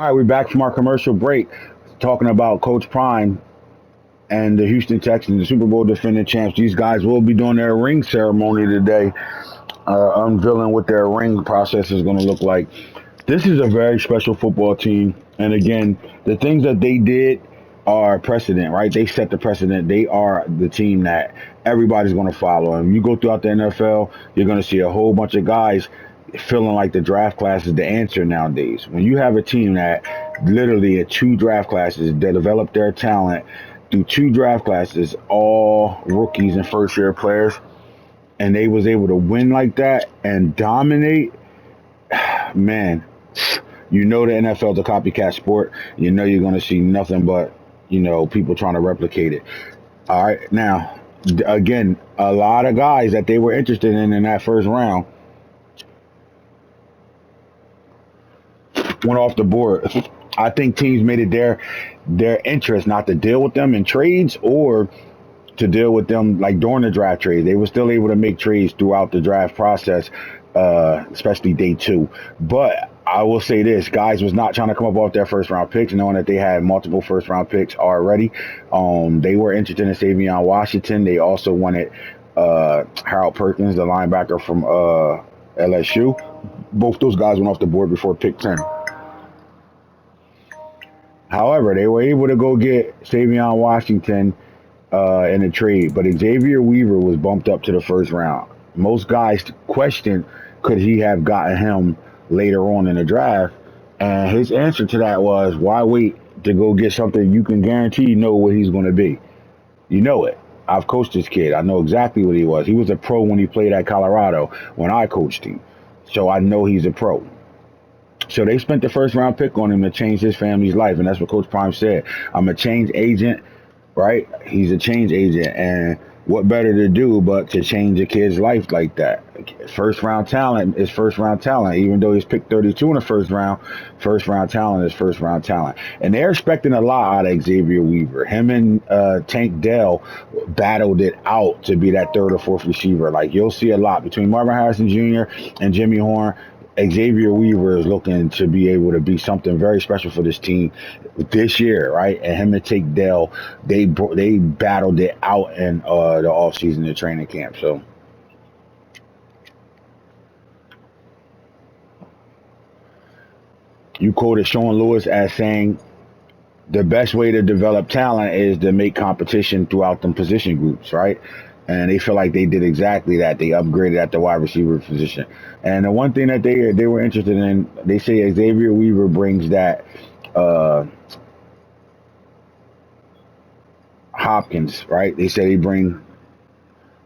All right, we're back from our commercial break talking about Coach Prime and the Houston Texans, the Super Bowl defending champs. These guys will be doing their ring ceremony today, unveiling what their ring process is going to look like. This is a very special football team. And again, the things that they did are precedent, right? They set the precedent. They are the team that everybody's going to follow. And you go throughout the NFL, you're going to see a whole bunch of guys feeling like the draft class is the answer nowadays. When you have a team that literally at two draft classes that develop their talent through two draft classes, all rookies and first year players, and they was able to win like that and dominate, man, you know the NFL is a copycat sport. You know you're going to see nothing but people trying to replicate it. All right, now again, a lot of guys that they were interested in that first round went off the board. I think teams made it their interest not to deal with them in trades or to deal with them like during the draft trade. They were still able to make trades throughout the draft process, especially day two. But I will say this: guys was not trying to come up off their first round picks, knowing that they had multiple first round picks already. They were interested in Savion Washington. They also wanted Harold Perkins, the linebacker from LSU. Both those guys went off the board before pick 10. However, they were able to go get Savion Washington in a trade, but Xavier Weaver was bumped up to the first round. Most guys questioned could he have gotten him later on in the draft, and his answer to that was, "Why wait to go get something you can guarantee you know what he's going to be? You know it. I've coached this kid. I know exactly what he was. He was a pro when he played at Colorado when I coached him, so I know he's a pro." So they spent the first round pick on him to change his family's life, and that's what Coach Prime said. I'm a change agent, right? He's a change agent, and what better to do but to change a kid's life like that? First round talent is first round talent, even though he's picked 32 in the first round. First round talent is first round talent, and they're expecting a lot out of Xavier Weaver. Him and Tank Dell battled it out to be that third or fourth receiver. Like you'll see a lot between Marvin Harrison Jr. and Jimmy Horn. Xavier Weaver is looking to be able to be something very special for this team this year, right? And him and Take Dell, they battled it out in the offseason, the training camp. So you quoted Sean Lewis as saying the best way to develop talent is to make competition throughout them position groups, right? And they feel like they did exactly that. They upgraded at the wide receiver position. And the one thing that they were interested in, they say Xavier Weaver brings that uh, Hopkins, right? They say they bring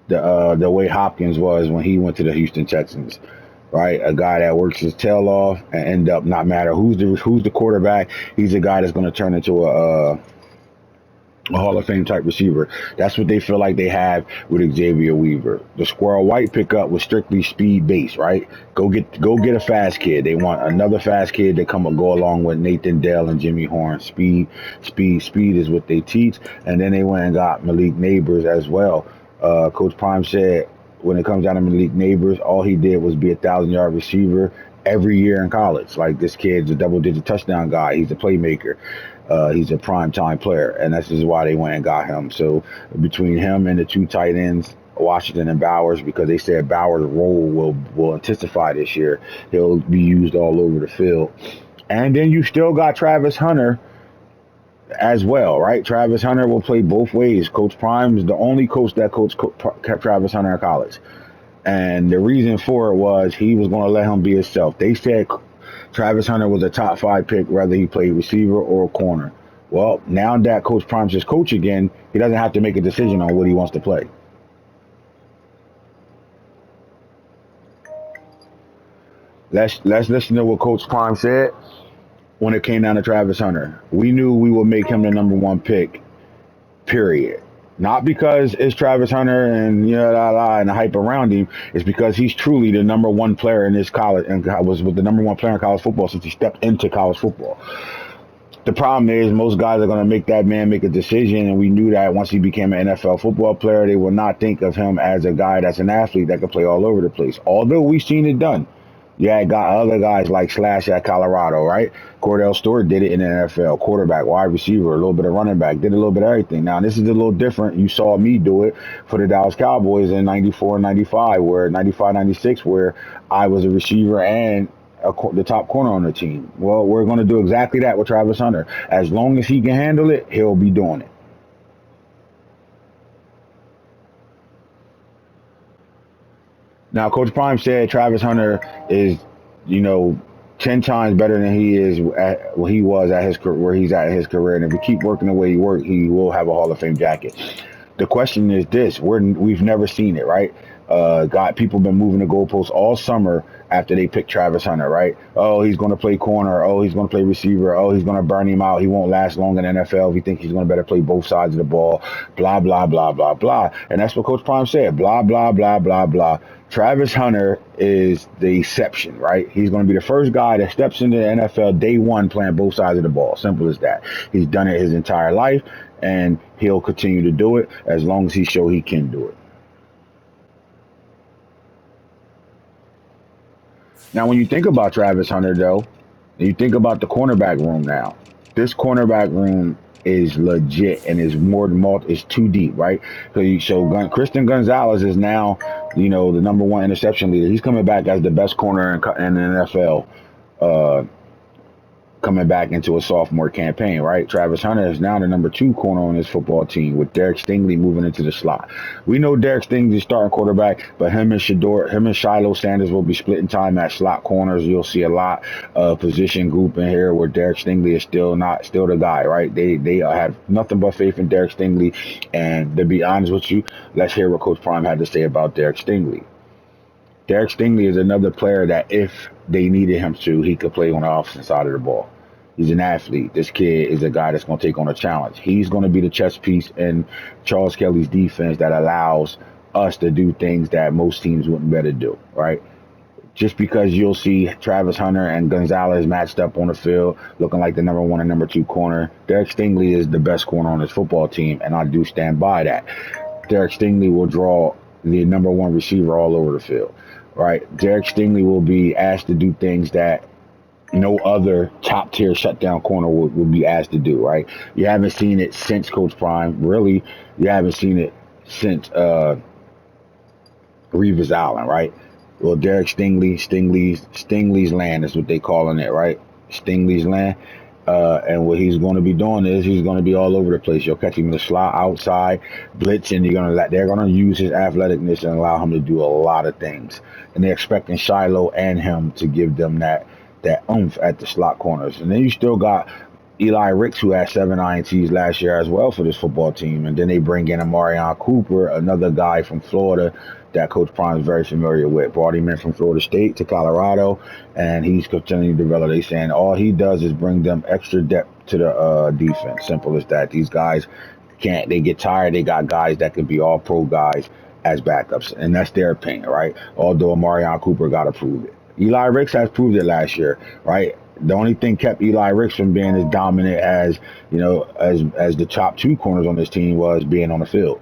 the way Hopkins was when he went to the Houston Texans, right? A guy that works his tail off and end up not matter who's the quarterback, he's a guy that's going to turn into a Hall of Fame type receiver. That's what they feel like they have with Xavier Weaver. The Squirrel White pickup was strictly speed based, right? Go get a fast kid. They want another fast kid to come and go along with Nathan Dell and Jimmy Horn. Speed is what they teach. And then they went and got Malik Neighbors as well. Coach Prime said when it comes down to Malik Neighbors, all he did was be 1,000-yard receiver every year in college. Like this kid's a double-digit touchdown guy. He's a playmaker. He's a prime time player, and this is why they went and got him. So between him and the two tight ends, Washington and Bowers, because they said Bowers' role will intensify this year. He'll be used all over the field. And then you still got Travis Hunter as well, right? Travis Hunter will play both ways. Coach Prime is the only coach that kept Travis Hunter in college. And the reason for it was he was going to let him be himself. They said Travis Hunter was a top five pick, whether he played receiver or corner. Well, now that Coach Prime's his coach again, he doesn't have to make a decision on what he wants to play. Let's listen to what Coach Prime said when it came down to Travis Hunter. We knew we would make him the number one pick, period. Not because it's Travis Hunter and and the hype around him. It's because he's truly the number one player in this college and was with the number one player in college football since he stepped into college football. The problem is most guys are going to make that man make a decision, and we knew that once he became an NFL football player, they will not think of him as a guy that's an athlete that can play all over the place. Although we've seen it done. Yeah, got other guys like Slash at Colorado, right? Cordell Stewart did it in the NFL. Quarterback, wide receiver, a little bit of running back, did a little bit of everything. Now, this is a little different. You saw me do it for the Dallas Cowboys in 94 and 95, where 95, 96, where I was a receiver and the top corner on the team. Well, we're going to do exactly that with Travis Hunter. As long as he can handle it, he'll be doing it. Now, Coach Prime said Travis Hunter is, you know, 10 times better than he is at what he was at his where he's at in his career. And if he keep working the way he worked, he will have a Hall of Fame jacket. The question is this: we've never seen it, right? Got people been moving the goalposts all summer after they picked Travis Hunter, right? Oh, he's going to play corner. Oh, he's going to play receiver. Oh, he's going to burn him out. He won't last long in the NFL if he thinks he's going to better play both sides of the ball. Blah blah blah blah blah. And that's what Coach Prime said. Blah blah blah blah blah. Travis Hunter is the exception, right? He's going to be the first guy that steps into the NFL day one playing both sides of the ball. Simple as that. He's done it his entire life, and he'll continue to do it as long as he show he can do it. Now, when you think about Travis Hunter, though, and you think about the cornerback room now, this cornerback room is legit and is more than is too deep, right? So Christian Gonzalez is now, the number one interception leader. He's coming back as the best corner in the NFL. Uh, Coming back into a sophomore campaign, right? Travis Hunter is now the number two corner on his football team with Derek Stingley moving into the slot. We know Derek Stingley's starting quarterback, but him and Shiloh Sanders will be splitting time at slot corners. You'll see a lot of position group in here where Derek Stingley is still the guy, right? They have nothing but faith in Derek Stingley. And to be honest with you, let's hear what Coach Prime had to say about Derek Stingley. Derek Stingley is another player that if they needed him to, he could play on the offensive side of the ball. He's an athlete. This kid is a guy that's going to take on a challenge. He's going to be the chess piece in Charles Kelly's defense that allows us to do things that most teams wouldn't better do, right? Just because you'll see Travis Hunter and Gonzalez matched up on the field looking like the number one and number two corner, Derek Stingley is the best corner on his football team, and I do stand by that. Derek Stingley will draw the number one receiver all over the field, right? Derek Stingley will be asked to do things that no other top tier shutdown corner would be asked to do, right? You haven't seen it since Coach Prime. Really, you haven't seen it since Reeves Allen, right? Well, Derek Stingley's land is what they calling it, right? Stingley's land. And what he's going to be doing is he's going to be all over the place. You'll catch him in the slot, outside, blitzing. They're going to use his athleticness and allow him to do a lot of things. And they're expecting Shiloh and him to give them that oomph at the slot corners. And then you still got Eli Ricks, who had 7 INTs last year as well for this football team. And then they bring in Amarion Cooper, another guy from Florida that Coach Prime is very familiar with. Brought him in from Florida State to Colorado, and he's continuing to develop. They saying all he does is bring them extra depth to the defense. Simple as that. These guys they get tired. They got guys that can be all pro guys as backups, and that's their opinion, right? Although Amarion Cooper got to prove it. Eli Ricks has proved it last year, right? The only thing kept Eli Ricks from being as dominant as as the top two corners on this team was being on the field.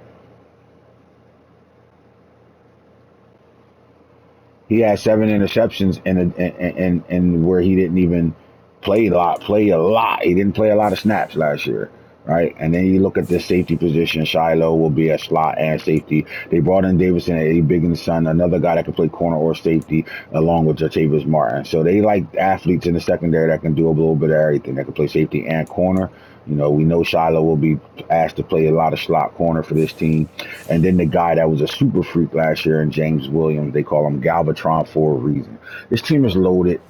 He had 7 interceptions in where he didn't even play a lot. He didn't play a lot of snaps last year, right? And then you look at the safety position. Shiloh will be a slot and safety. They brought in Davidson Eddie Biggin's son, another guy that can play corner or safety, along with Jatavius Martin. So they like athletes in the secondary that can do a little bit of everything. That can play safety and corner. We know Shiloh will be asked to play a lot of slot corner for this team. And then the guy that was a super freak last year in James Williams, they call him Galvatron for a reason. This team is loaded,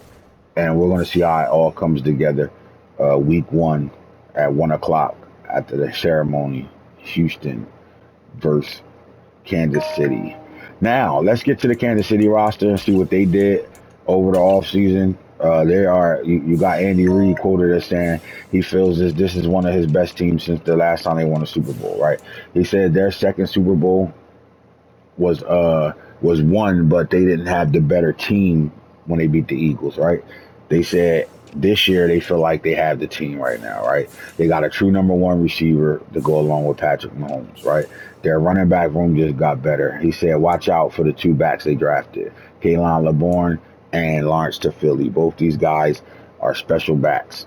and we're going to see how it all comes together week 1 at 1 o'clock after the ceremony. Houston versus Kansas City. Now, let's get to the Kansas City roster and see what they did over the offseason. You got Andy Reid quoted as saying he feels this is one of his best teams since the last time they won a Super Bowl, right? He said their second Super Bowl was won, but they didn't have the better team when they beat the Eagles, right? They said this year they feel like they have the team right now, right? They got a true number one receiver to go along with Patrick Mahomes, right? Their running back room just got better. He said, watch out for the 2 backs they drafted. Kaylan LeBourne and Lawrence to Philly. Both these guys are special backs.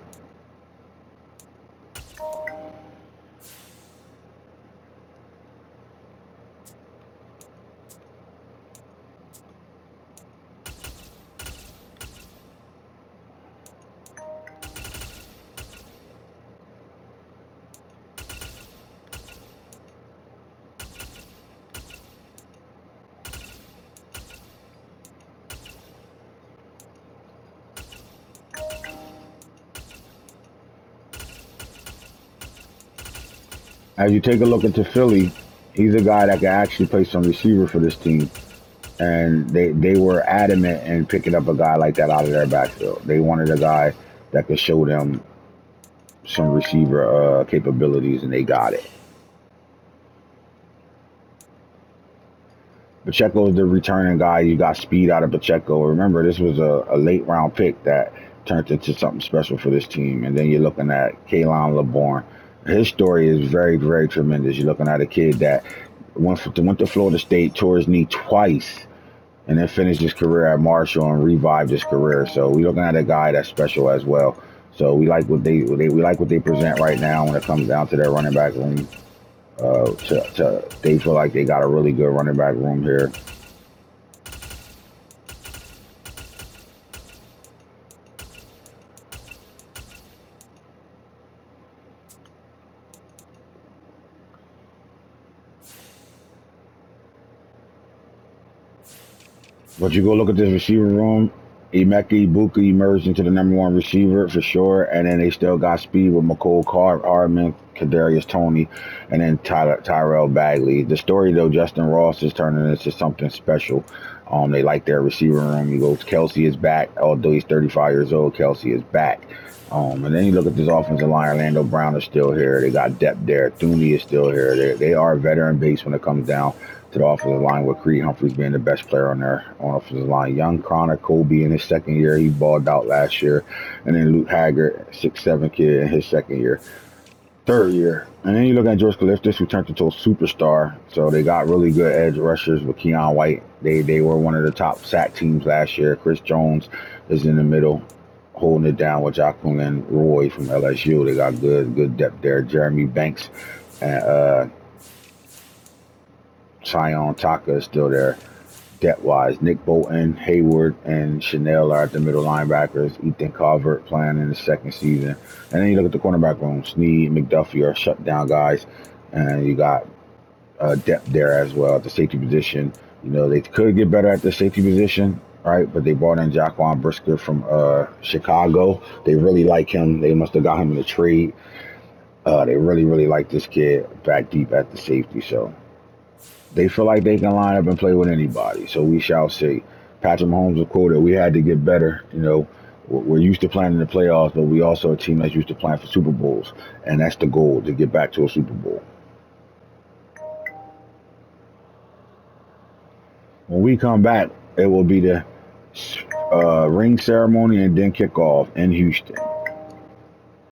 As you take a look into Philly, he's a guy that can actually play some receiver for this team. And they were adamant in picking up a guy like that out of their backfield. They wanted a guy that could show them some receiver capabilities, and they got it. Pacheco is the returning guy. You got speed out of Pacheco. Remember, this was a late round pick that turned into something special for this team. And then you're looking at Kaylan LeBourne. His story is very, very tremendous. You're looking at a kid that went to Florida State, tore his knee twice, and then finished his career at Marshall and revived his career. So we're looking at a guy that's special as well. So we like we like what they present right now when it comes down to their running back room. They feel like they got a really good running back room here. But you go look at this receiver room. Emeka Ibuka emerged into the number one receiver for sure, and then they still got speed with McCole Hardman, Kadarius Toney, and then Tyrell Bagley. The story though, Justin Ross is turning into something special. They like their receiver room. He goes, Kelsey is back, although he's 35 years old. Kelsey is back. And then you look at this offensive line. Orlando Brown is still here. They got depth there. Thuney is still here. They are veteran base when it comes down to the offensive line, with Creed Humphreys being the best player on their offensive line. Young Connor Kobe in his second year, he balled out last year. And then Luke Haggard, 6'7" kid in his second year. Third year. And then you look at George Kalifdis, who turned into a superstar. So they got really good edge rushers with Keon White. They were one of the top sack teams last year. Chris Jones is in the middle, holding it down with Jacqueline Roy from LSU. They got good depth there. Jeremy Banks and Sion Taka is still there. Depth-wise, Nick Bolton, Hayward, and Chanel are at the middle linebackers. Ethan Calvert playing in the second season. And then you look at the cornerback room. Snead, McDuffie are shutdown guys. And you got depth there as well at the safety position. You know, they could get better at the safety position, right? But they brought in Jaquan Brisker from Chicago. They really like him. They must have got him in a trade. They really, really like this kid back deep at the safety. So they feel like they can line up and play with anybody. So we shall see. Patrick Mahomes was quoted, we had to get better. You know, we're used to playing in the playoffs, but we also a team that's used to playing for Super Bowls. And that's the goal, to get back to a Super Bowl. When we come back, it will be the ring ceremony and then kickoff in Houston.